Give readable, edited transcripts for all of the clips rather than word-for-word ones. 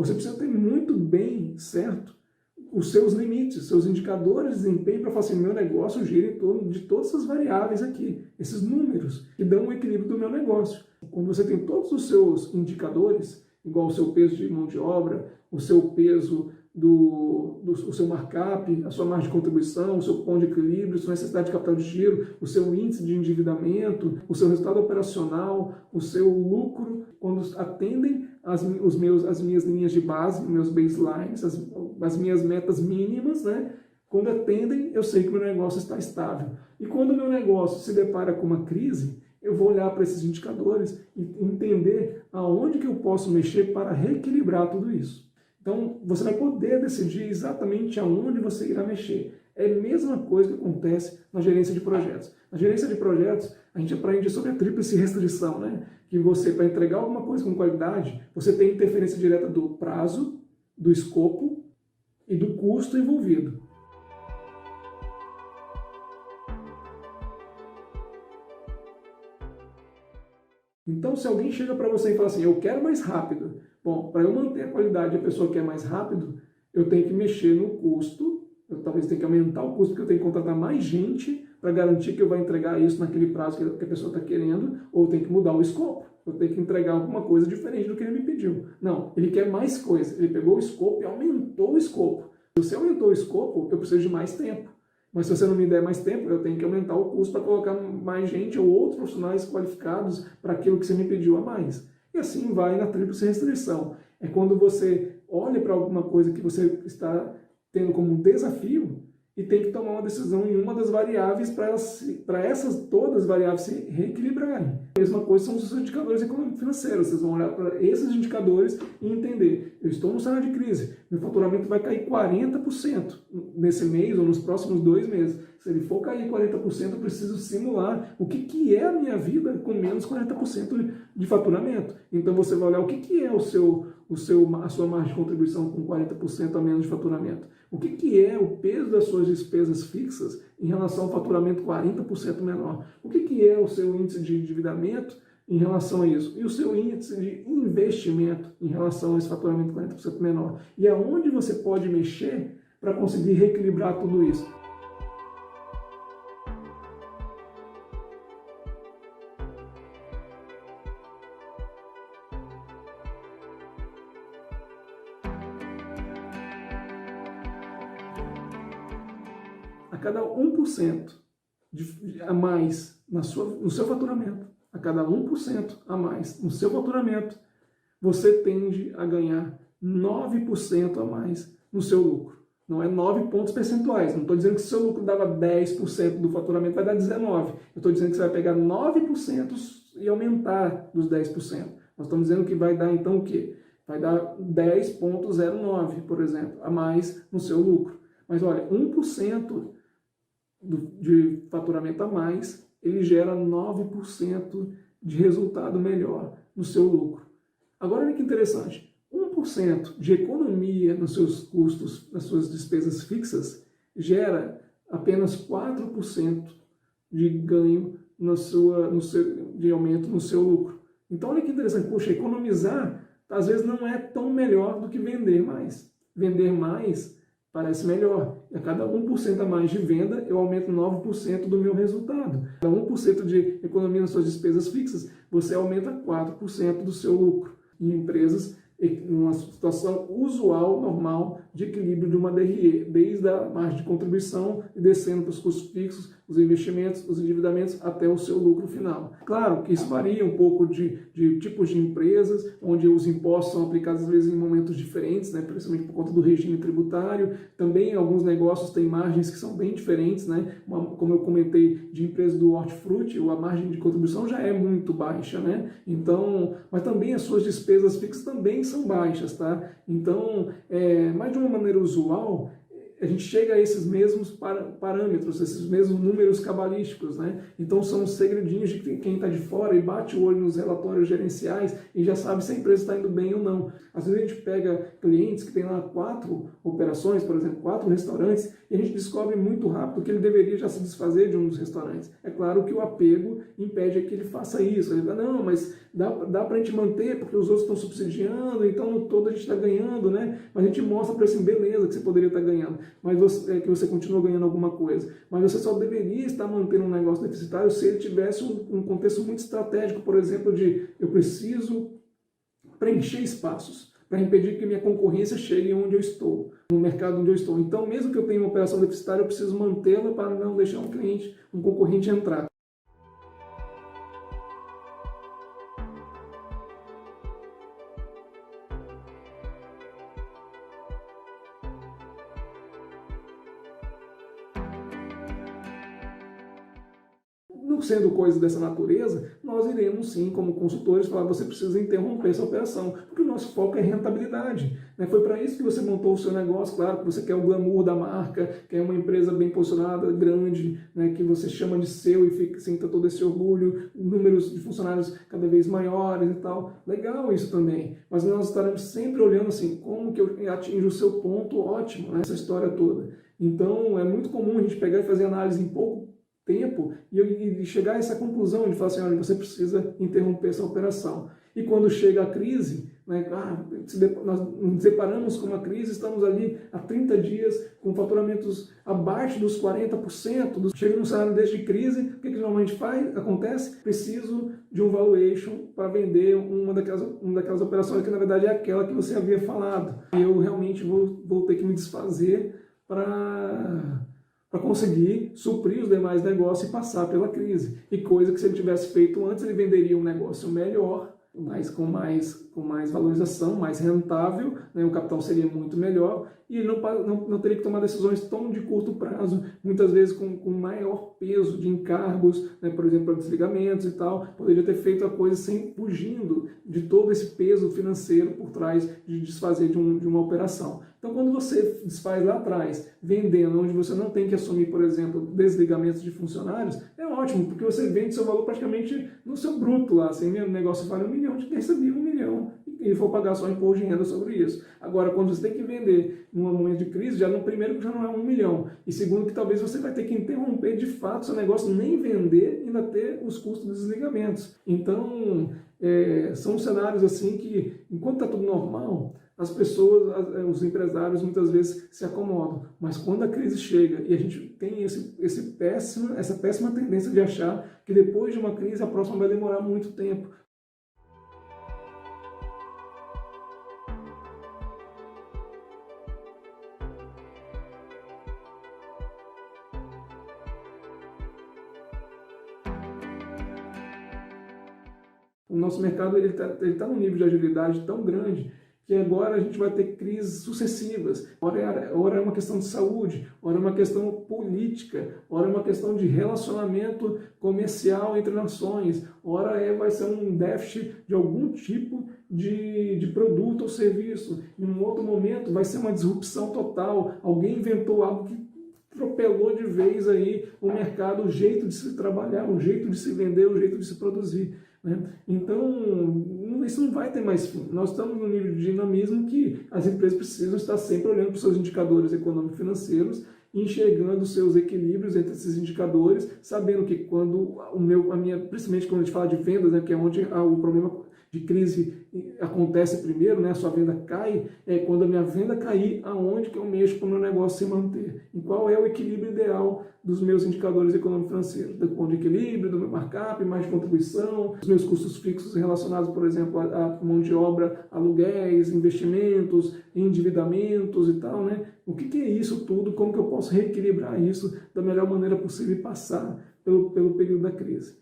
Você precisa ter muito bem certo os seus limites, seus indicadores de desempenho para falar assim, meu negócio gira em torno de todas essas variáveis aqui, esses números que dão o equilíbrio do meu negócio. Quando você tem todos os seus indicadores, igual o seu peso de mão de obra, o seu peso o seu markup, a sua margem de contribuição, o seu ponto de equilíbrio, a sua necessidade de capital de giro, o seu índice de endividamento, o seu resultado operacional, o seu lucro, quando atendem as minhas linhas de base, meus baselines, as minhas metas mínimas, né? Quando atendem, eu sei que o meu negócio está estável. E quando o meu negócio se depara com uma crise, eu vou olhar para esses indicadores e entender aonde que eu posso mexer para reequilibrar tudo isso. Então, você vai poder decidir exatamente aonde você irá mexer. É a mesma coisa que acontece na gerência de projetos. Na gerência de projetos, a gente aprende sobre a tríplice restrição, né? Que você, para entregar alguma coisa com qualidade, você tem interferência direta do prazo, do escopo e do custo envolvido. Então, se alguém chega para você e fala assim, eu quero mais rápido. Bom, para eu manter a qualidade e a pessoa quer mais rápido, eu tenho que mexer no custo, eu talvez tenha que aumentar o custo, porque eu tenho que contratar mais gente para garantir que eu vou entregar isso naquele prazo que a pessoa está querendo, ou eu tenho que mudar o escopo, eu tenho que entregar alguma coisa diferente do que ele me pediu. Não, ele quer mais coisa, ele pegou o escopo e aumentou o escopo. Se você aumentou o escopo, eu preciso de mais tempo. Mas se você não me der mais tempo, eu tenho que aumentar o custo para colocar mais gente ou outros profissionais qualificados para aquilo que você me pediu a mais. E assim vai na tríplice restrição. É quando você olha para alguma coisa que você está tendo como um desafio e tem que tomar uma decisão em uma das variáveis para essas todas as variáveis se reequilibrarem. A mesma coisa são os indicadores econômico-financeiros. Vocês vão olhar para esses indicadores e entender, eu estou no cenário de crise, meu faturamento vai cair 40% nesse mês ou nos próximos 2 meses. Se ele for cair 40%, eu preciso simular o que é a minha vida com menos 40% de faturamento. Então você vai olhar o que é a sua margem de contribuição com 40% a menos de faturamento. O que é o peso das suas despesas fixas em relação ao faturamento 40% menor. O que é o seu índice de endividamento em relação a isso. E o seu índice de investimento em relação a esse faturamento 40% menor. E aonde você pode mexer para conseguir reequilibrar tudo isso. A cada 1% a mais no seu faturamento, a cada 1% a mais no seu faturamento, você tende a ganhar 9% a mais no seu lucro. Não é 9 pontos percentuais. Não estou dizendo que se o seu lucro dava 10% do faturamento, vai dar 19%. Eu estou dizendo que você vai pegar 9% e aumentar dos 10%. Nós estamos dizendo que vai dar, então, o quê? Vai dar 10,09, por exemplo, a mais no seu lucro. Mas, olha, 1% de faturamento a mais, ele gera 9% de resultado melhor no seu lucro. Agora, olha que interessante. 1% de economia nos seus custos, nas suas despesas fixas, gera apenas 4% de ganho de aumento no seu lucro. Então, olha que interessante. Poxa, economizar, às vezes, não é tão melhor do que vender mais. Vender mais parece melhor. E a cada 1% a mais de venda, eu aumento 9% do meu resultado. A cada 1% de economia nas suas despesas fixas, você aumenta 4% do seu lucro. Em empresas, numa situação usual, normal, de equilíbrio de uma DRE, desde a margem de contribuição e descendo para os custos fixos, os investimentos, os endividamentos, até o seu lucro final. Claro que isso varia um pouco de tipos de empresas, onde os impostos são aplicados às vezes em momentos diferentes, né, principalmente por conta do regime tributário. Também alguns negócios têm margens que são bem diferentes, né, como eu comentei, de empresas do hortifruti, a margem de contribuição já é muito baixa, né? Então, mas também as suas despesas fixas também são baixas, tá? Então, mas de uma maneira usual, a gente chega a esses mesmos parâmetros, esses mesmos números cabalísticos, né? Então são os segredinhos de quem está de fora e bate o olho nos relatórios gerenciais e já sabe se a empresa está indo bem ou não. Às vezes a gente pega clientes que têm lá 4 operações, por exemplo, 4 restaurantes, E a gente descobre muito rápido que ele deveria já se desfazer de um dos restaurantes. É claro que o apego impede que ele faça isso. Ele fala, não, mas dá para a gente manter, porque os outros estão subsidiando, então no todo a gente está ganhando, né? Mas a gente mostra para ele assim, beleza, que você poderia estar ganhando, mas que você continua ganhando alguma coisa. Mas você só deveria estar mantendo um negócio deficitário se ele tivesse um contexto muito estratégico, por exemplo, de eu preciso preencher espaços para impedir que minha concorrência chegue onde eu estou, no mercado onde eu estou. Então, mesmo que eu tenha uma operação deficitária, eu preciso mantê-la para não deixar um concorrente entrar. Não sendo coisa dessa natureza, nós iremos sim, como consultores, falar você precisa interromper essa operação, porque o nosso foco é rentabilidade. Né? Foi para isso que você montou o seu negócio, claro, que você quer o glamour da marca, quer uma empresa bem posicionada, grande, né? Que você chama de seu e sinta todo esse orgulho, números de funcionários cada vez maiores e tal. Legal isso também, mas nós estaremos sempre olhando assim, como que eu atinjo o seu ponto ótimo nessa história toda. Então, é muito comum a gente pegar e fazer análise em pouco tempo e chegar a essa conclusão de falar assim, olha, você precisa interromper essa operação. E quando chega a crise, né, nós nos deparamos com uma crise, estamos ali há 30 dias com faturamentos abaixo dos 40%, chega num cenário desse de crise, o que normalmente acontece? Preciso de um valuation para vender uma daquelas operações que na verdade é aquela que você havia falado. Eu realmente vou ter que me desfazer para conseguir suprir os demais negócios e passar pela crise. E coisa que se ele tivesse feito antes, ele venderia um negócio melhor, com mais valorização, mais rentável, né? O capital seria muito melhor e ele não teria que tomar decisões tão de curto prazo, muitas vezes com maior peso de encargos, né? Por exemplo, para desligamentos e tal, poderia ter feito a coisa sem fugindo de todo esse peso financeiro por trás de desfazer de uma operação. Então, quando você desfaz lá atrás, vendendo, onde você não tem que assumir, por exemplo, desligamentos de funcionários, é ótimo, porque você vende seu valor praticamente no seu bruto lá. Se o negócio vale 1 milhão, te recebi 1 milhão e for pagar só imposto de renda sobre isso. Agora, quando você tem que vender num momento de crise, primeiro que já não é 1 milhão, e segundo que talvez você vai ter que interromper de fato seu negócio, nem vender e ainda ter os custos dos desligamentos. Então, são cenários assim que, enquanto está tudo normal, as pessoas, os empresários muitas vezes se acomodam, mas quando a crise chega e a gente tem essa péssima tendência de achar que depois de uma crise a próxima vai demorar muito tempo. O nosso mercado ele tá num nível de agilidade tão grande que agora a gente vai ter crises sucessivas. Ora é uma questão de saúde, ora é uma questão política, ora é uma questão de relacionamento comercial entre nações, ora vai ser um déficit de algum tipo de produto ou serviço. Em um outro momento vai ser uma disrupção total. Alguém inventou algo que atropelou de vez aí o mercado, o jeito de se trabalhar, o jeito de se vender, o jeito de se produzir. Né? Então, isso não vai ter mais fim. Nós estamos num nível de dinamismo que as empresas precisam estar sempre olhando para os seus indicadores econômico-financeiros, enxergando os seus equilíbrios entre esses indicadores, sabendo que principalmente quando a gente fala de vendas, né, que é onde o problema de crise acontece primeiro, né, a sua venda cai, quando a minha venda cair, aonde que eu mexo para o meu negócio se manter? E qual é o equilíbrio ideal dos meus indicadores econômico-financeiros? Do ponto de equilíbrio, do meu markup, mais de contribuição, os meus custos fixos relacionados, por exemplo, a mão de obra, aluguéis, investimentos, endividamentos e tal, né? O que é isso tudo? Como que eu posso reequilibrar isso da melhor maneira possível e passar pelo período da crise?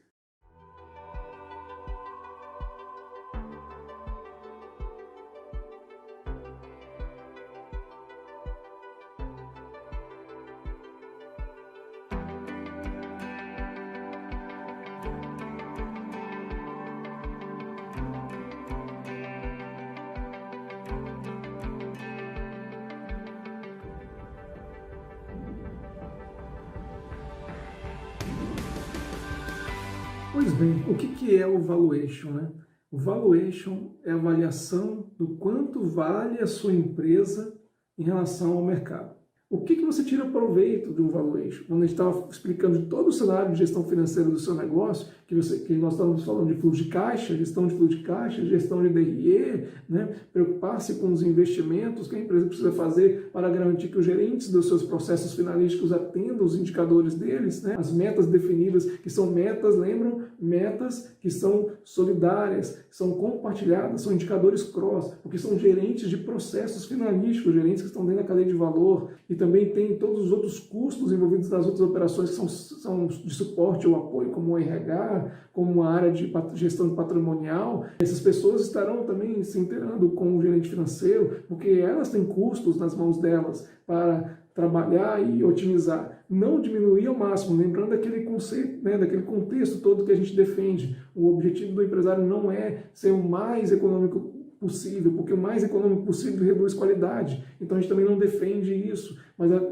Pois bem, o que é o valuation, né? O valuation é a avaliação do quanto vale a sua empresa em relação ao mercado. O que você tira proveito de um valuation? Quando a gente estava explicando de todo o cenário de gestão financeira do seu negócio, que nós estávamos falando de fluxo de caixa, gestão de fluxo de caixa, gestão de DRE, né? Preocupar-se com os investimentos que a empresa precisa fazer para garantir que os gerentes dos seus processos finalísticos atendam os indicadores deles, né? As metas definidas, que são metas, lembram? Metas que são solidárias, são compartilhadas, são indicadores cross, porque são gerentes de processos finalísticos, gerentes que estão dentro da cadeia de valor, e também tem todos os outros custos envolvidos nas outras operações que são de suporte ou apoio, como o RH, como a área de gestão patrimonial. Essas pessoas estarão também se inteirando com o gerente financeiro, porque elas têm custos nas mãos delas para trabalhar e otimizar. Não diminuir ao máximo, lembrando daquele conceito, né, daquele contexto todo que a gente defende. O objetivo do empresário não é ser o mais econômico possível, porque o mais econômico possível reduz qualidade. Então a gente também não defende isso,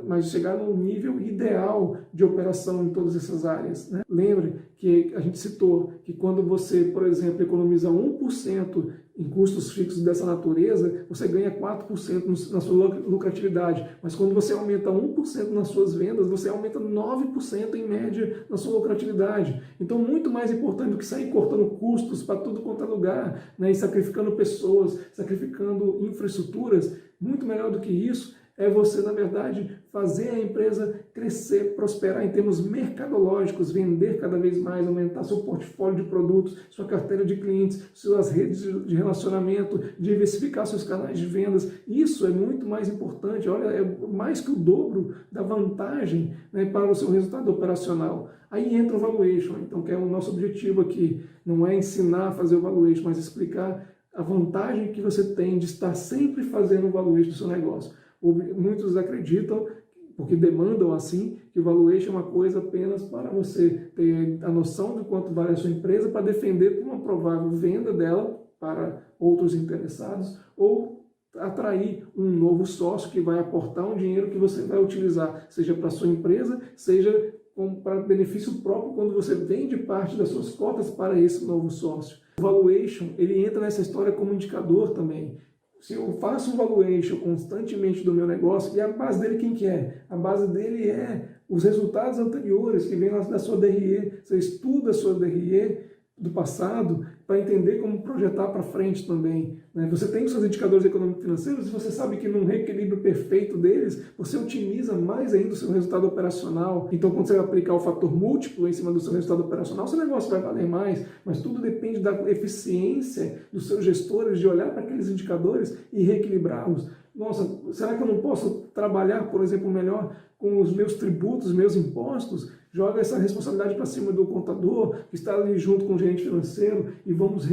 mas chegar num nível ideal de operação em todas essas áreas, né? Lembre que a gente citou que quando você, por exemplo, economiza 1% em custos fixos dessa natureza, você ganha 4% na sua lucratividade. Mas quando você aumenta 1% nas suas vendas, você aumenta 9% em média na sua lucratividade. Então, muito mais importante do que sair cortando custos para tudo quanto é lugar, né, e sacrificando pessoas, sacrificando infraestruturas, muito melhor do que isso é você, na verdade, fazer a empresa crescer, prosperar em termos mercadológicos, vender cada vez mais, aumentar seu portfólio de produtos, sua carteira de clientes, suas redes de relacionamento, diversificar seus canais de vendas. Isso é muito mais importante, olha, é mais que o dobro da vantagem, né, para o seu resultado operacional. Aí entra o valuation, então, que é o nosso objetivo aqui. Não é ensinar a fazer o valuation, mas explicar a vantagem que você tem de estar sempre fazendo o valuation do seu negócio. Muitos acreditam, porque demandam assim, que o valuation é uma coisa apenas para você ter a noção de quanto vale a sua empresa para defender uma provável venda dela para outros interessados ou atrair um novo sócio que vai aportar um dinheiro que você vai utilizar, seja para a sua empresa, seja para benefício próprio quando você vende parte das suas cotas para esse novo sócio. O valuation, ele entra nessa história como indicador também. Se eu faço um valuation constantemente do meu negócio, e a base dele quem que é? A base dele é os resultados anteriores que vêm da sua DRE. Você estuda a sua DRE do passado para entender como projetar para frente também, né? Você tem os seus indicadores econômico-financeiros e você sabe que num reequilíbrio perfeito deles, você otimiza mais ainda o seu resultado operacional. Então, quando você aplicar o fator múltiplo em cima do seu resultado operacional, seu negócio vai valer mais, mas tudo depende da eficiência dos seus gestores de olhar para aqueles indicadores e reequilibrá-los. Nossa, será que eu não posso trabalhar, por exemplo, melhor com os meus tributos, meus impostos? Joga essa responsabilidade para cima do contador, que está ali junto com o gerente financeiro, e vamos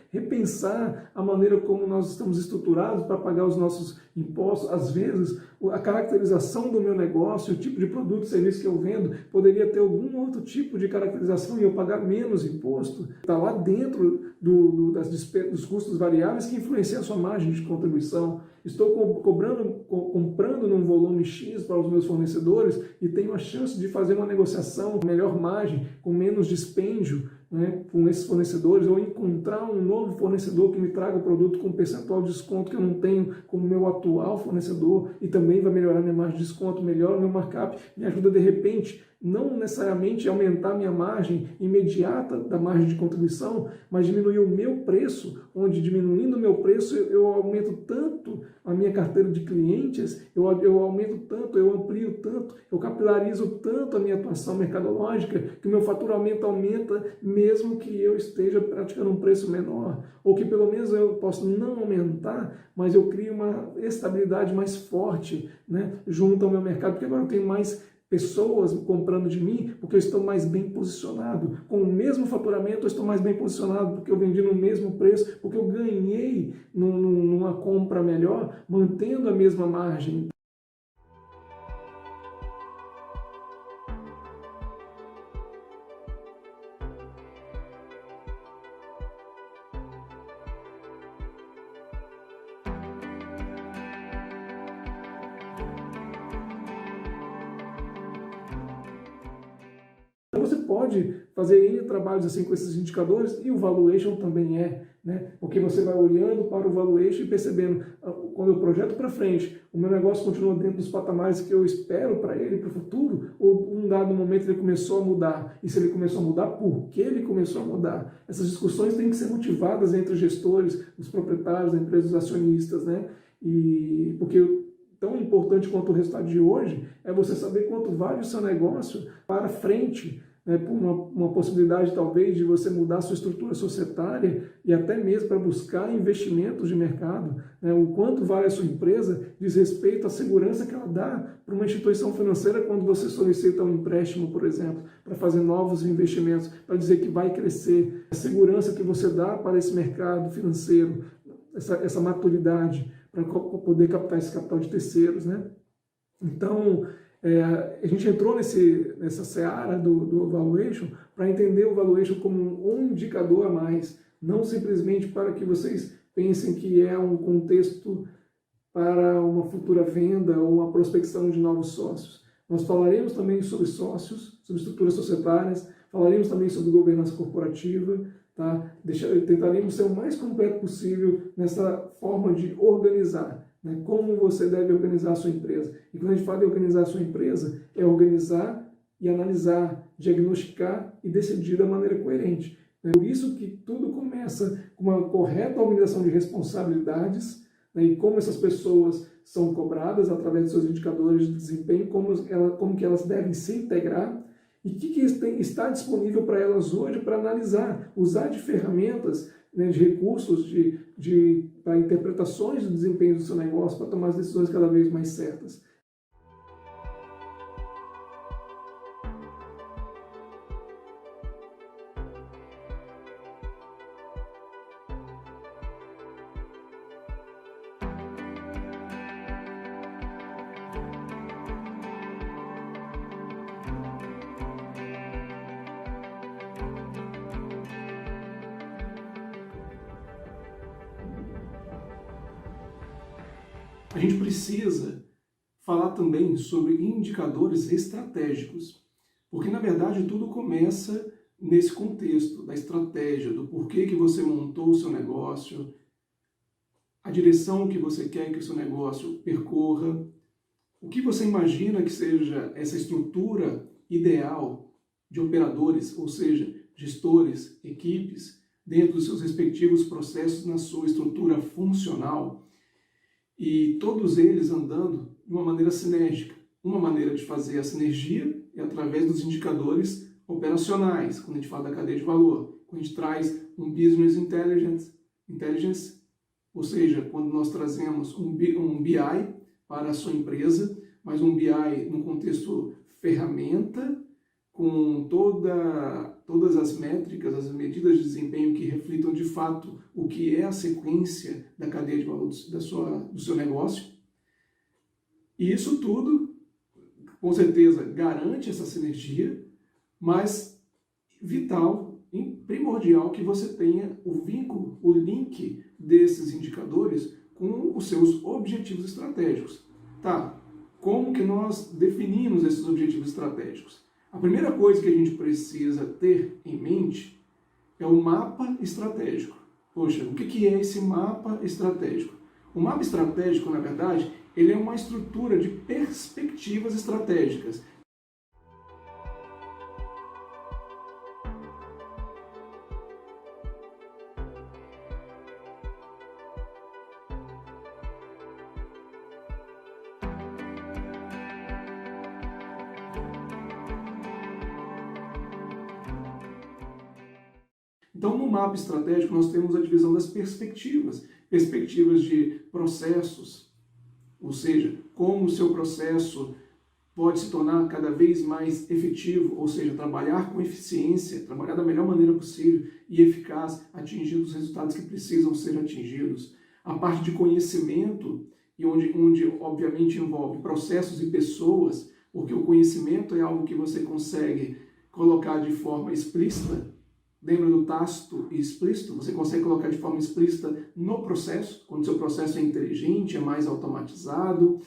repensar a maneira como nós estamos estruturados para pagar os nossos impostos. Às vezes, a caracterização do meu negócio, o tipo de produto e serviço que eu vendo, poderia ter algum outro tipo de caracterização e eu pagar menos imposto. Está lá dentro dos custos variáveis que influenciam a sua margem de contribuição. Estou comprando num volume X para os meus fornecedores e tenho a chance de fazer uma negociação com melhor margem, com menos dispêndio, né, com esses fornecedores, ou encontrar um novo fornecedor que me traga o produto com um percentual de desconto que eu não tenho com o meu atual fornecedor e também vai melhorar minha margem de desconto, melhora o meu markup, me ajuda de repente não necessariamente aumentar minha margem imediata da margem de contribuição, mas diminuir o meu preço, onde diminuindo o meu preço eu aumento tanto a minha carteira de clientes, eu aumento tanto, eu amplio tanto, eu capilarizo tanto a minha atuação mercadológica, que o meu faturamento aumenta mesmo que eu esteja praticando um preço menor, ou que pelo menos eu posso não aumentar, mas eu crio uma estabilidade mais forte, né, junto ao meu mercado, porque agora eu tenho mais pessoas comprando de mim porque eu estou mais bem posicionado. Com o mesmo faturamento eu estou mais bem posicionado porque eu vendi no mesmo preço, porque eu ganhei numa compra melhor, mantendo a mesma margem. você pode fazer N trabalhos assim com esses indicadores, e o valuation também né? Porque você vai olhando para o valuation e percebendo, quando eu projeto para frente, o meu negócio continua dentro dos patamares que eu espero para ele, para o futuro, ou um dado momento ele começou a mudar, e se ele começou a mudar, por que ele começou a mudar? Essas discussões têm que ser motivadas entre os gestores, os proprietários da empresa, os acionistas, né? E porque tão importante quanto o resultado de hoje é você saber quanto vale o seu negócio para frente, né, por uma possibilidade talvez de você mudar a sua estrutura societária e até mesmo para buscar investimentos de mercado, né, o quanto vale a sua empresa diz respeito à segurança que ela dá para uma instituição financeira quando você solicita um empréstimo, por exemplo, para fazer novos investimentos, para dizer que vai crescer, a segurança que você dá para esse mercado financeiro, essa maturidade para poder captar esse capital de terceiros, né? Então, a gente entrou nessa seara do valuation para entender o valuation como um indicador a mais, não simplesmente para que vocês pensem que é um contexto para uma futura venda ou uma prospecção de novos sócios. Nós falaremos também sobre sócios, sobre estruturas societárias, falaremos também sobre governança corporativa, tá? Tentaremos ser o mais completo possível nessa forma de organizar, né? Como você deve organizar a sua empresa. E quando a gente fala em organizar a sua empresa, é organizar e analisar, diagnosticar e decidir da maneira coerente. É por isso que tudo começa com uma correta organização de responsabilidades, né? E como essas pessoas são cobradas através dos seus indicadores de desempenho, como que elas devem se integrar, e o que está disponível para elas hoje para analisar, usar de ferramentas, né, de recursos, para interpretações do desempenho do seu negócio, para tomar as decisões cada vez mais certas. A gente precisa falar também sobre indicadores estratégicos, porque na verdade tudo começa nesse contexto da estratégia, do porquê que você montou o seu negócio, a direção que você quer que o seu negócio percorra, o que você imagina que seja essa estrutura ideal de operadores, ou seja, gestores, equipes, dentro dos seus respectivos processos na sua estrutura funcional, e todos eles andando de uma maneira sinérgica. Uma maneira de fazer a sinergia é através dos indicadores operacionais, quando a gente fala da cadeia de valor, quando a gente traz um Business Intelligence, ou seja, quando nós trazemos um BI para a sua empresa, mas um BI no contexto ferramenta, com todas as métricas, as medidas de desempenho que reflitam de fato o que é a sequência da cadeia de valor do seu negócio. E isso tudo, com certeza, garante essa sinergia, mas vital, primordial que você tenha o vínculo, o link desses indicadores com os seus objetivos estratégicos. Tá, como que nós definimos esses objetivos estratégicos? A primeira coisa que a gente precisa ter em mente é o mapa estratégico. Poxa, o que é esse mapa estratégico? O mapa estratégico, na verdade, ele é uma estrutura de perspectivas estratégicas. Então, no mapa estratégico, nós temos a divisão das perspectivas. Perspectivas de processos, ou seja, como o seu processo pode se tornar cada vez mais efetivo, ou seja, trabalhar com eficiência, trabalhar da melhor maneira possível e eficaz, atingindo os resultados que precisam ser atingidos. A parte de conhecimento, e onde obviamente envolve processos e pessoas, porque o conhecimento é algo que você consegue colocar de forma explícita. Lembra do tácito e explícito? Você consegue colocar de forma explícita no processo, quando o seu processo é inteligente, é mais automatizado,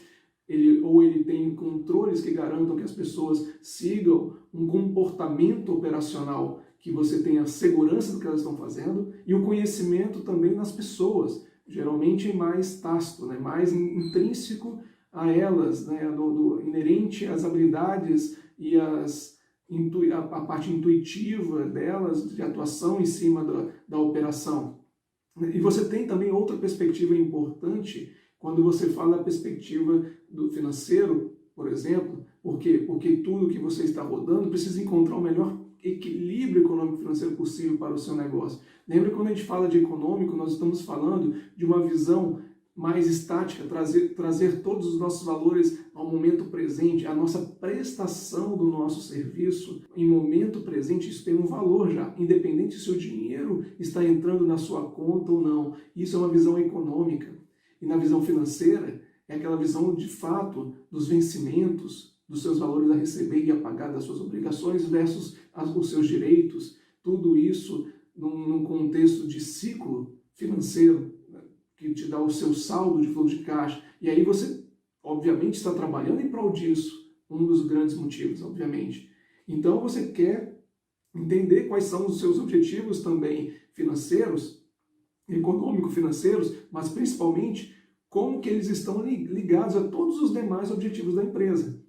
ele tem controles que garantam que as pessoas sigam um comportamento operacional que você tenha segurança do que elas estão fazendo e o conhecimento também nas pessoas, geralmente mais tácito, né? Mais intrínseco a elas, né? Inerente às habilidades e a parte intuitiva delas, de atuação em cima da operação. E você tem também outra perspectiva importante quando você fala da perspectiva do financeiro, por exemplo. Por quê? Porque tudo que você está rodando precisa encontrar o melhor equilíbrio econômico-financeiro possível para o seu negócio. Lembra que quando a gente fala de econômico, nós estamos falando de uma visão mais estática, trazer todos os nossos valores ao momento presente, a nossa prestação do nosso serviço em momento presente, isso tem um valor já, independente se o dinheiro está entrando na sua conta ou não. Isso é uma visão econômica. E na visão financeira, é aquela visão de fato dos vencimentos, dos seus valores a receber e a pagar, das suas obrigações versus os seus direitos. Tudo isso num contexto de ciclo financeiro, que te dá o seu saldo de fluxo de caixa. E aí você, obviamente, está trabalhando em prol disso. Um dos grandes motivos, obviamente. Então você quer entender quais são os seus objetivos também financeiros, econômico-financeiros, mas principalmente como que eles estão ligados a todos os demais objetivos da empresa.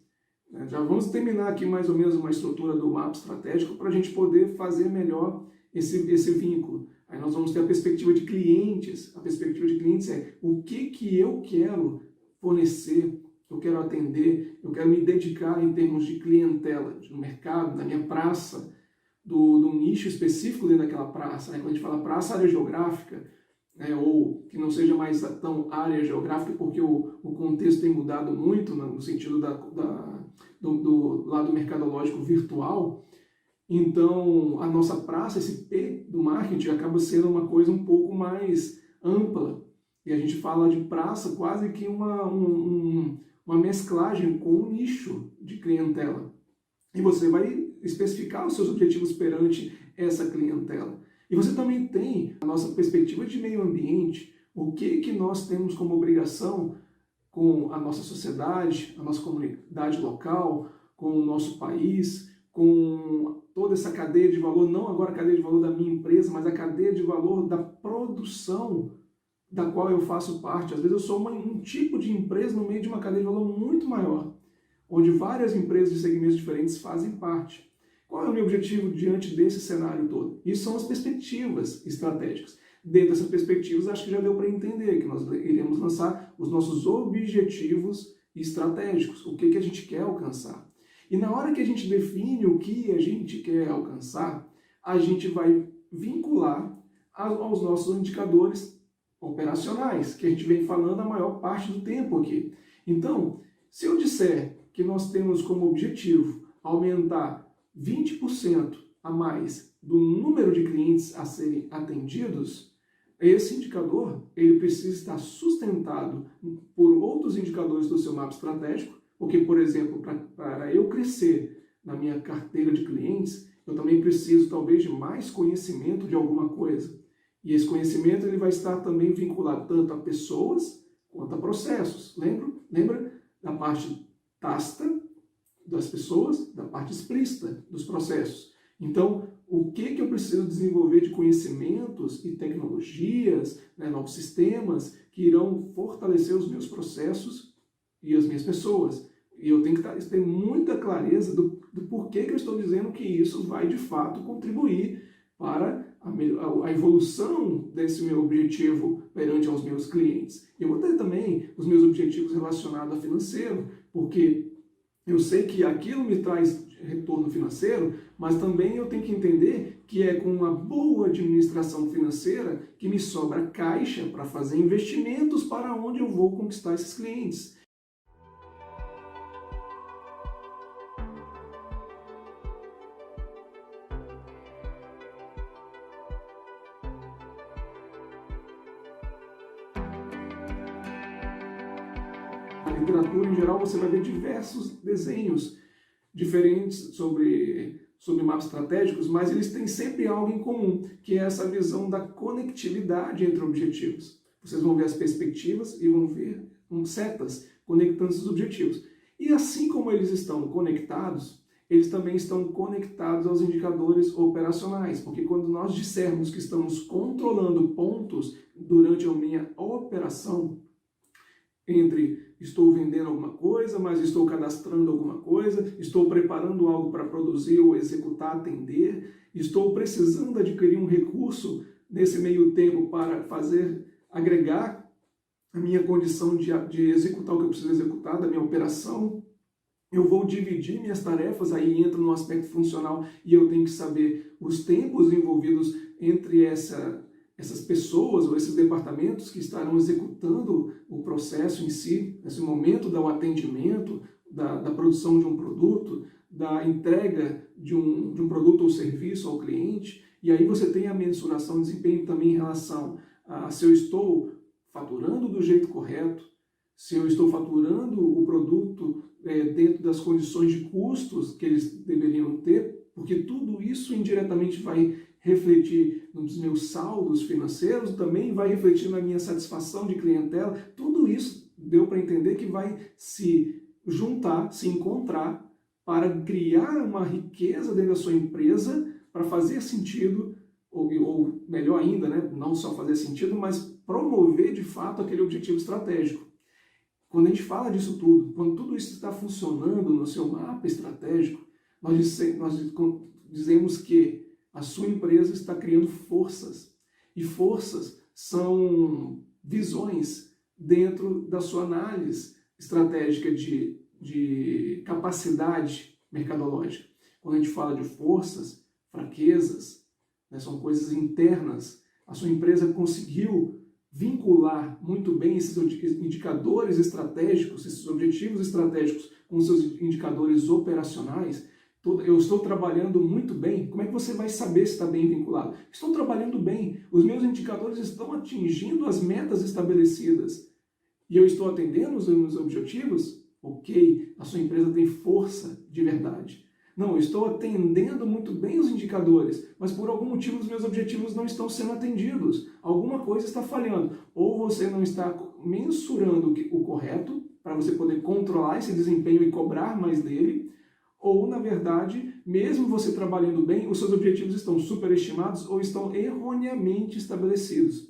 Já vamos terminar aqui mais ou menos uma estrutura do mapa estratégico para a gente poder fazer melhor esse vínculo. Aí nós vamos ter a perspectiva de clientes. A perspectiva de clientes é o que eu quero fornecer, eu quero atender, eu quero me dedicar em termos de clientela, no mercado, na minha praça, do nicho específico dentro daquela praça. Quando a gente fala praça, área geográfica, ou que não seja mais tão área geográfica, porque o contexto tem mudado muito no sentido do lado mercadológico virtual. Então, a nossa praça, esse P do marketing, acaba sendo uma coisa um pouco mais ampla. E a gente fala de praça quase que uma mesclagem com um nicho de clientela. E você vai especificar os seus objetivos perante essa clientela. E você também tem a nossa perspectiva de meio ambiente, o que nós temos como obrigação com a nossa sociedade, a nossa comunidade local, com o nosso país, com toda essa cadeia de valor, não agora a cadeia de valor da minha empresa, mas a cadeia de valor da produção da qual eu faço parte. Às vezes eu sou um tipo de empresa no meio de uma cadeia de valor muito maior, onde várias empresas de segmentos diferentes fazem parte. Qual é o meu objetivo diante desse cenário todo? Isso são as perspectivas estratégicas. Dentro dessas perspectivas, acho que já deu para entender que nós iremos lançar os nossos objetivos estratégicos, o que a gente quer alcançar. E na hora que a gente define o que a gente quer alcançar, a gente vai vincular aos nossos indicadores operacionais, que a gente vem falando a maior parte do tempo aqui. Então, se eu disser que nós temos como objetivo aumentar 20% a mais do número de clientes a serem atendidos, esse indicador ele precisa estar sustentado por outros indicadores do seu mapa estratégico, porque, por exemplo, para eu crescer na minha carteira de clientes, eu também preciso talvez de mais conhecimento de alguma coisa. E esse conhecimento ele vai estar também vinculado tanto a pessoas quanto a processos. Lembra da parte tácita das pessoas, da parte explícita dos processos. Então, o que eu preciso desenvolver de conhecimentos e tecnologias, novos sistemas que irão fortalecer os meus processos e as minhas pessoas. E eu tenho que ter muita clareza do porquê que eu estou dizendo que isso vai, de fato, contribuir para a evolução desse meu objetivo perante aos meus clientes. Eu vou ter também os meus objetivos relacionados a financeiro, porque eu sei que aquilo me traz retorno financeiro, mas também eu tenho que entender que é com uma boa administração financeira que me sobra caixa para fazer investimentos para onde eu vou conquistar esses clientes. Na literatura, em geral, você vai ver diversos desenhos diferentes sobre mapas estratégicos, mas eles têm sempre algo em comum, que é essa visão da conectividade entre objetivos. Vocês vão ver as perspectivas e vão ver setas conectando esses objetivos. E assim como eles estão conectados, eles também estão conectados aos indicadores operacionais, porque quando nós dissermos que estamos controlando pontos durante a minha operação, entre estou vendendo alguma coisa, mas estou cadastrando alguma coisa, estou preparando algo para produzir ou executar, atender, estou precisando adquirir um recurso nesse meio tempo para agregar a minha condição de executar o que eu preciso executar, da minha operação. Eu vou dividir minhas tarefas, aí entra no aspecto funcional e eu tenho que saber os tempos envolvidos entre essas pessoas ou esses departamentos que estarão executando o processo em si, nesse momento do atendimento, da produção de um produto, da entrega de um produto ou serviço ao cliente. E aí você tem a mensuração de desempenho também em relação a se eu estou faturando do jeito correto, se eu estou faturando o produto dentro das condições de custos que eles deveriam ter, porque tudo isso indiretamente vai refletir nos meus saldos financeiros, também vai refletir na minha satisfação de clientela. Tudo isso deu para entender que vai se juntar, se encontrar para criar uma riqueza dentro da sua empresa, para fazer sentido, ou melhor ainda, né, não só fazer sentido, mas promover de fato aquele objetivo estratégico. Quando a gente fala disso tudo, quando tudo isso está funcionando no seu mapa estratégico, nós dizemos que a sua empresa está criando forças. E forças são visões dentro da sua análise estratégica de capacidade mercadológica. Quando a gente fala de forças, fraquezas, né, são coisas internas. A sua empresa conseguiu vincular muito bem esses indicadores estratégicos, esses objetivos estratégicos com seus indicadores operacionais. Eu estou trabalhando muito bem. Como é que você vai saber se está bem vinculado? Estou trabalhando bem. Os meus indicadores estão atingindo as metas estabelecidas. E eu estou atendendo os meus objetivos? Ok, a sua empresa tem força de verdade. Não, eu estou atendendo muito bem os indicadores, mas por algum motivo os meus objetivos não estão sendo atendidos. Alguma coisa está falhando. Ou você não está mensurando o correto para você poder controlar esse desempenho e cobrar mais dele, ou, na verdade, mesmo você trabalhando bem, os seus objetivos estão superestimados ou estão erroneamente estabelecidos.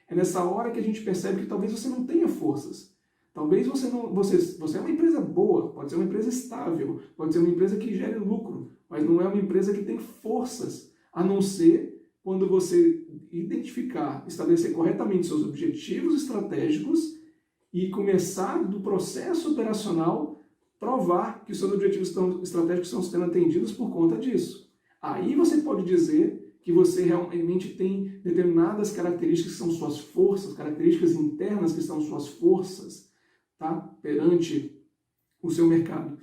É nessa hora que a gente percebe que talvez você não tenha forças. Talvez você é uma empresa boa, pode ser uma empresa estável, pode ser uma empresa que gere lucro, mas não é uma empresa que tem forças, a não ser quando você identificar, estabelecer corretamente seus objetivos estratégicos e começar do processo operacional provar que os seus objetivos estratégicos estão sendo atendidos por conta disso. Aí você pode dizer que você realmente tem determinadas características que são suas forças, características internas que são suas forças, tá? Perante o seu mercado.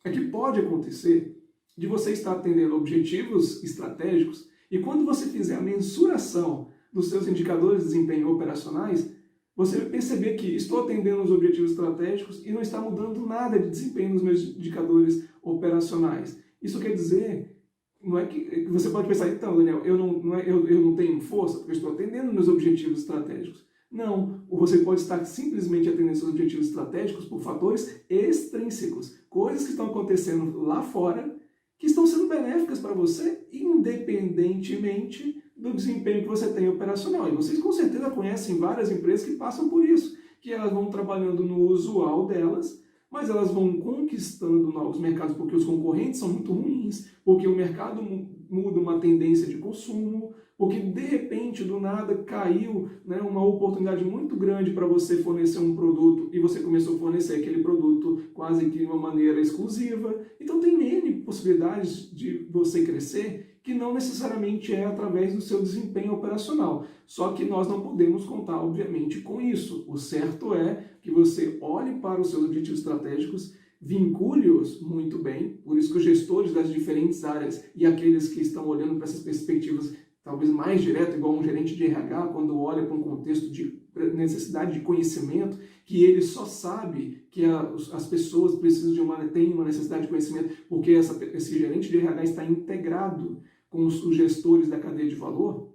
É que pode acontecer de você estar atendendo objetivos estratégicos e quando você fizer a mensuração dos seus indicadores de desempenho operacionais, você vai perceber que estou atendendo os objetivos estratégicos e não está mudando nada de desempenho nos meus indicadores operacionais. Isso quer dizer, não é que você pode pensar, então, Daniel, eu não tenho força porque eu estou atendendo meus objetivos estratégicos. Não, você pode estar simplesmente atendendo seus objetivos estratégicos por fatores extrínsecos, coisas que estão acontecendo lá fora, que estão sendo benéficas para você, independentemente do desempenho que você tem operacional. E vocês com certeza conhecem várias empresas que passam por isso, que elas vão trabalhando no usual delas, mas elas vão conquistando novos mercados porque os concorrentes são muito ruins, porque o mercado muda uma tendência de consumo, porque de repente, do nada, caiu, né, uma oportunidade muito grande para você fornecer um produto e você começou a fornecer aquele produto quase que de uma maneira exclusiva. Então tem N possibilidades de você crescer que não necessariamente é através do seu desempenho operacional. Só que nós não podemos contar, obviamente, com isso. O certo é que você olhe para os seus objetivos estratégicos, vincule-os muito bem, por isso que os gestores das diferentes áreas e aqueles que estão olhando para essas perspectivas talvez mais direto, igual um gerente de RH, quando olha para um contexto de necessidade de conhecimento, que ele só sabe que as pessoas precisam têm uma necessidade de conhecimento, porque esse gerente de RH está integrado com os gestores da cadeia de valor,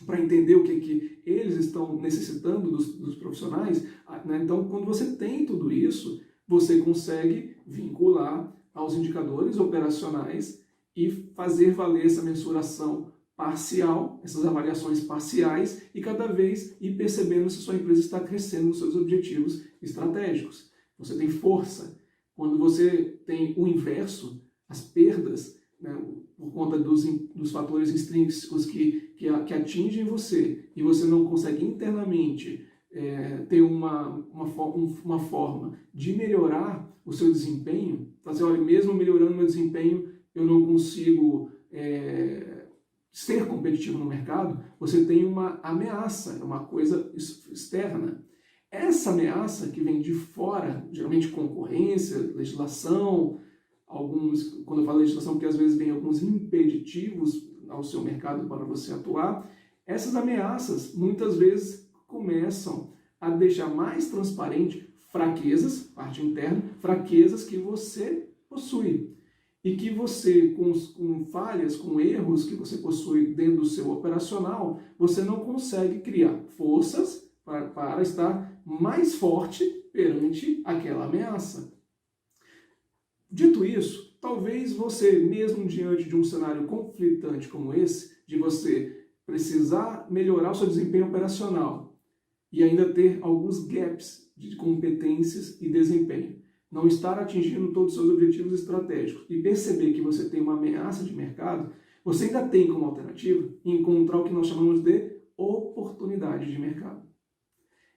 para entender o que eles estão necessitando dos profissionais. Né? Então, quando você tem tudo isso, você consegue vincular aos indicadores operacionais e fazer valer essa mensuração parcial, essas avaliações parciais, e cada vez ir percebendo se sua empresa está crescendo nos seus objetivos estratégicos. Você tem força. Quando você tem o inverso, as perdas, né, por conta dos fatores extrínsecos que atingem você, e você não consegue internamente ter uma forma de melhorar o seu desempenho, fazer, olha, mesmo melhorando meu desempenho, eu não consigo ser competitivo no mercado, você tem uma ameaça, uma coisa externa. Essa ameaça que vem de fora, geralmente concorrência, legislação, quando eu falo legislação, porque às vezes vem alguns impeditivos ao seu mercado para você atuar, essas ameaças muitas vezes começam a deixar mais transparente fraquezas, parte interna, fraquezas que você possui. E que você, com falhas, com erros que você possui dentro do seu operacional, você não consegue criar forças para estar mais forte perante aquela ameaça. Dito isso, talvez você, mesmo diante de um cenário conflitante como esse, de você precisar melhorar o seu desempenho operacional e ainda ter alguns gaps de competências e desempenho, não estar atingindo todos os seus objetivos estratégicos e perceber que você tem uma ameaça de mercado, você ainda tem como alternativa encontrar o que nós chamamos de oportunidade de mercado.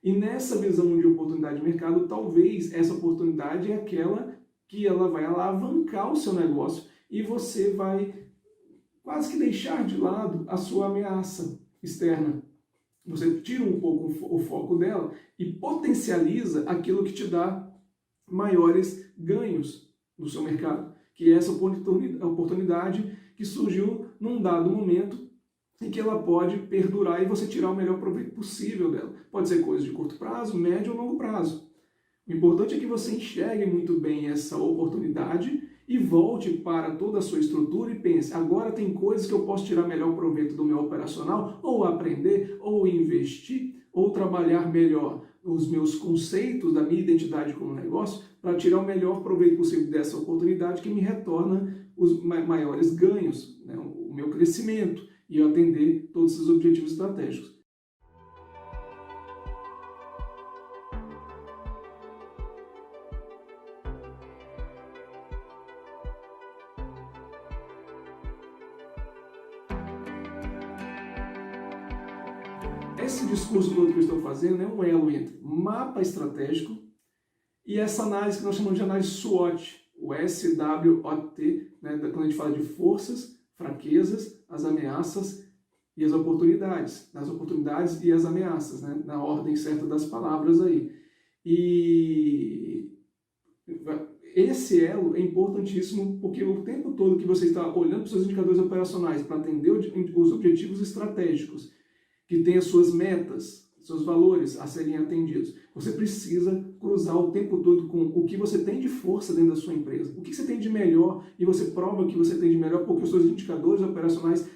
E nessa visão de oportunidade de mercado, talvez essa oportunidade é aquela que ela vai alavancar o seu negócio e você vai quase que deixar de lado a sua ameaça externa. Você tira um pouco o foco dela e potencializa aquilo que te dá maiores ganhos no seu mercado, que é essa oportunidade que surgiu num dado momento e que ela pode perdurar e você tirar o melhor proveito possível dela. Pode ser coisa de curto prazo, médio ou longo prazo. O importante é que você enxergue muito bem essa oportunidade e volte para toda a sua estrutura e pense, agora tem coisas que eu posso tirar melhor proveito do meu operacional, ou aprender, ou investir, ou trabalhar melhor os meus conceitos da minha identidade como negócio para tirar o melhor proveito possível dessa oportunidade que me retorna os maiores ganhos, né, o meu crescimento e eu atender todos esses objetivos estratégicos. Esse discurso todo que eu estou fazendo é um elo entre mapa estratégico e essa análise que nós chamamos de análise SWOT, o SWOT, né, quando a gente fala de forças, fraquezas, as ameaças e as oportunidades. As oportunidades e as ameaças, né, na ordem certa das palavras aí. E esse elo é importantíssimo porque o tempo todo que você está olhando para os seus indicadores operacionais para atender os objetivos estratégicos, que tem as suas metas, seus valores a serem atendidos. Você precisa cruzar o tempo todo com o que você tem de força dentro da sua empresa, o que você tem de melhor, e você prova o que você tem de melhor porque os seus indicadores operacionais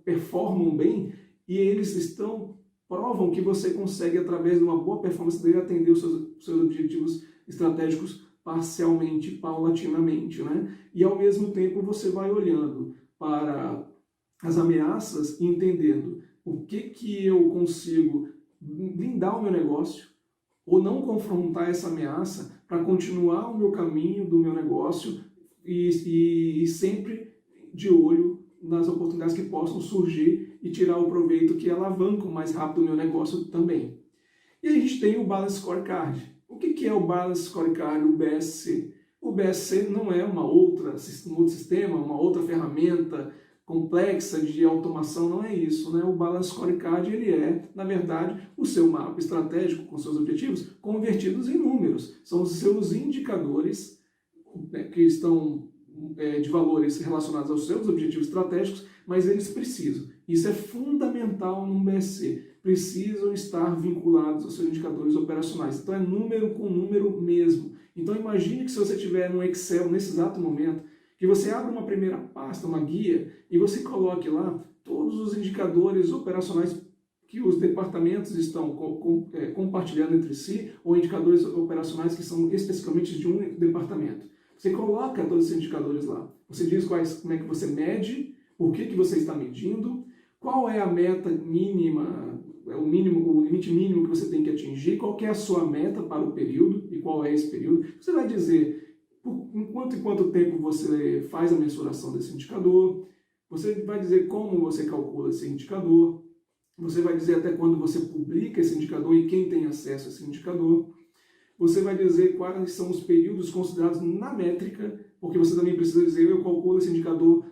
performam bem e eles provam que você consegue, através de uma boa performance dele, atender os seus objetivos estratégicos parcialmente, paulatinamente, né? E ao mesmo tempo você vai olhando para as ameaças e entendendo o que eu consigo blindar o meu negócio ou não confrontar essa ameaça para continuar o meu caminho do meu negócio e sempre de olho nas oportunidades que possam surgir e tirar o proveito que alavanca mais rápido o meu negócio também. E a gente tem o Balance Scorecard. O que é o Balance Scorecard, o BSC? O BSC não é um outro sistema, uma outra ferramenta complexa de automação, não é isso, né? O Balance Scorecard, ele é, na verdade, o seu mapa estratégico com seus objetivos convertidos em números. São os seus indicadores, né, que estão de valores relacionados aos seus objetivos estratégicos, mas eles precisam. Isso é fundamental num BSC. Precisam estar vinculados aos seus indicadores operacionais. Então é número com número mesmo. Então imagine que se você tiver no Excel nesse exato momento, que você abra uma primeira pasta, uma guia, e você coloque lá todos os indicadores operacionais que os departamentos estão compartilhando entre si, ou indicadores operacionais que são especificamente de um departamento. Você coloca todos esses indicadores lá. Você diz como é que você mede, por que você está medindo, qual é a meta mínima, o limite mínimo que você tem que atingir, qual que é a sua meta para o período e qual é esse período. Você vai dizer em quanto tempo você faz a mensuração desse indicador, você vai dizer como você calcula esse indicador, você vai dizer até quando você publica esse indicador e quem tem acesso a esse indicador. Você vai dizer quais são os períodos considerados na métrica, porque você também precisa dizer, eu calculo esse indicador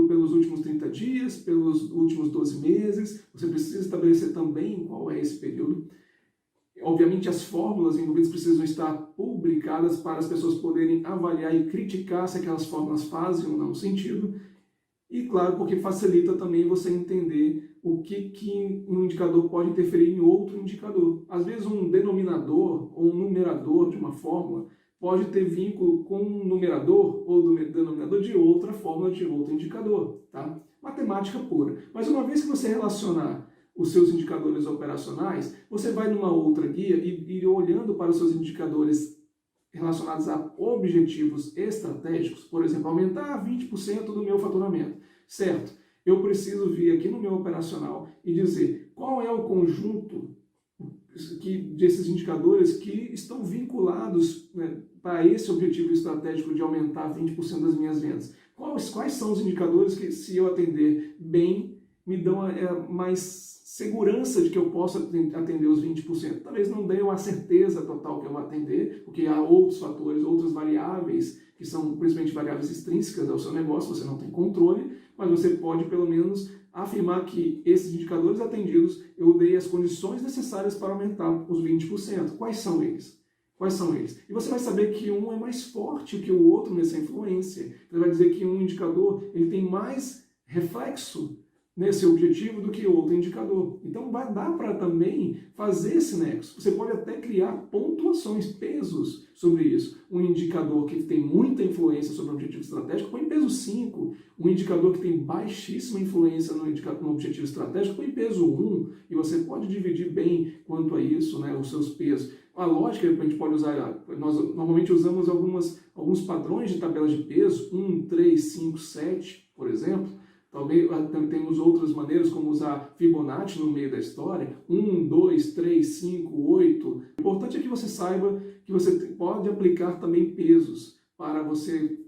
pelos últimos 30 dias, pelos últimos 12 meses, você precisa estabelecer também qual é esse período. Obviamente as fórmulas envolvidas precisam estar publicadas para as pessoas poderem avaliar e criticar se aquelas fórmulas fazem ou não sentido. E claro, porque facilita também você entender o que um indicador pode interferir em outro indicador. Às vezes um denominador ou um numerador de uma fórmula pode ter vínculo com um numerador ou do denominador de outra fórmula de outro indicador, tá? Matemática pura. Mas uma vez que você relacionar os seus indicadores operacionais, você vai numa outra guia e ir olhando para os seus indicadores relacionados a objetivos estratégicos, por exemplo, aumentar 20% do meu faturamento, certo? Eu preciso vir aqui no meu operacional e dizer qual é o conjunto desses indicadores que estão vinculados, né, para esse objetivo estratégico de aumentar 20% das minhas vendas. Quais são os indicadores que, se eu atender bem, me dão mais segurança de que eu possa atender os 20%. Talvez não dê uma certeza total que eu vou atender, porque há outros fatores, outras variáveis, que são principalmente variáveis extrínsecas ao seu negócio, você não tem controle, mas você pode pelo menos afirmar que esses indicadores atendidos, eu dei as condições necessárias para aumentar os 20%. Quais são eles? Quais são eles? E você vai saber que um é mais forte que o outro nessa influência. Você vai dizer que um indicador ele tem mais reflexo nesse objetivo do que outro indicador. Então vai dar para também fazer esse nexo. Você pode até criar pontuações, pesos sobre isso. Um indicador que tem muita influência sobre o objetivo estratégico, põe peso 5. Um indicador que tem baixíssima influência no objetivo estratégico, põe peso 1. E você pode dividir bem quanto a isso, né, os seus pesos. A lógica que a gente pode usar, nós normalmente usamos alguns padrões de tabelas de peso, 1, 3, 5, 7, por exemplo. Talvez temos outras maneiras, como usar Fibonacci no meio da história, 1, 2, 3, 5, 8. O importante é que você saiba que você pode aplicar também pesos para você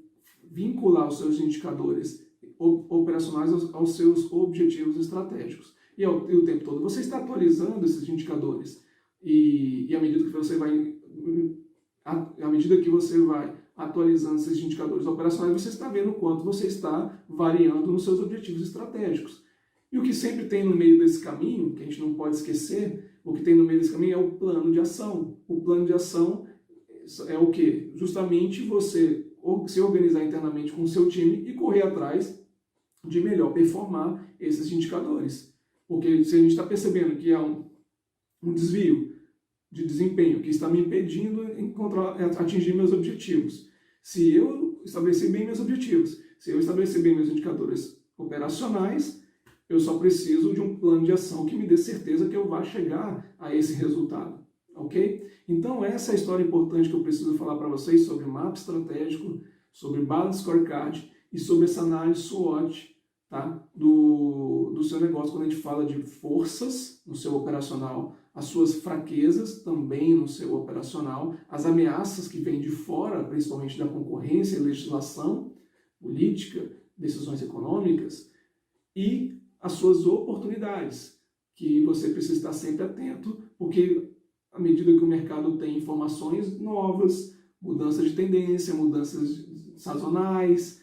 vincular os seus indicadores operacionais aos seus objetivos estratégicos. E o tempo todo você está atualizando esses indicadores. E à medida que você vai atualizando esses indicadores operacionais, você está vendo o quanto você está variando nos seus objetivos estratégicos. E o que sempre tem no meio desse caminho, que a gente não pode esquecer, o que tem no meio desse caminho é o plano de ação. O plano de ação é o quê? Justamente você se organizar internamente com o seu time e correr atrás de melhor performar esses indicadores. Porque se a gente está percebendo que há um desvio de desempenho que está me impedindo atingir meus objetivos. Se eu estabelecer bem meus objetivos, se eu estabelecer bem meus indicadores operacionais, eu só preciso de um plano de ação que me dê certeza que eu vá chegar a esse resultado, ok? Então essa é a história importante que eu preciso falar para vocês sobre mapa estratégico, sobre Balanced Scorecard e sobre essa análise SWOT, tá? do seu negócio, quando a gente fala de forças no seu operacional, as suas fraquezas também no seu operacional, as ameaças que vêm de fora, principalmente da concorrência e legislação, política, decisões econômicas, e as suas oportunidades, que você precisa estar sempre atento, porque à medida que o mercado tem informações novas, mudanças de tendência, mudanças sazonais,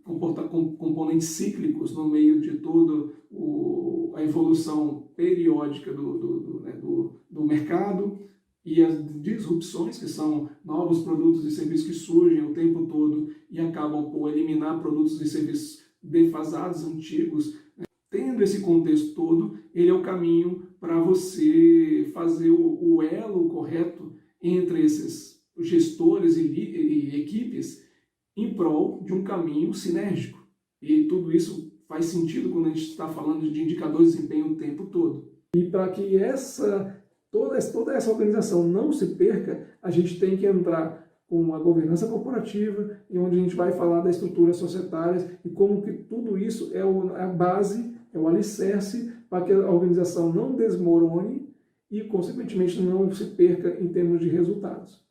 componentes cíclicos no meio de toda a evolução periódica do mercado e as disrupções, que são novos produtos e serviços que surgem o tempo todo e acabam por eliminar produtos e serviços defasados, antigos. Tendo esse contexto todo, ele é o caminho para você fazer o elo correto entre esses gestores e equipes em prol de um caminho sinérgico. E tudo isso faz sentido quando a gente está falando de indicadores de desempenho o tempo todo. E para que toda essa organização não se perca, a gente tem que entrar com a governança corporativa, e onde a gente vai falar das estruturas societárias e como que tudo isso é a base, é o alicerce para que a organização não desmorone e, consequentemente, não se perca em termos de resultados.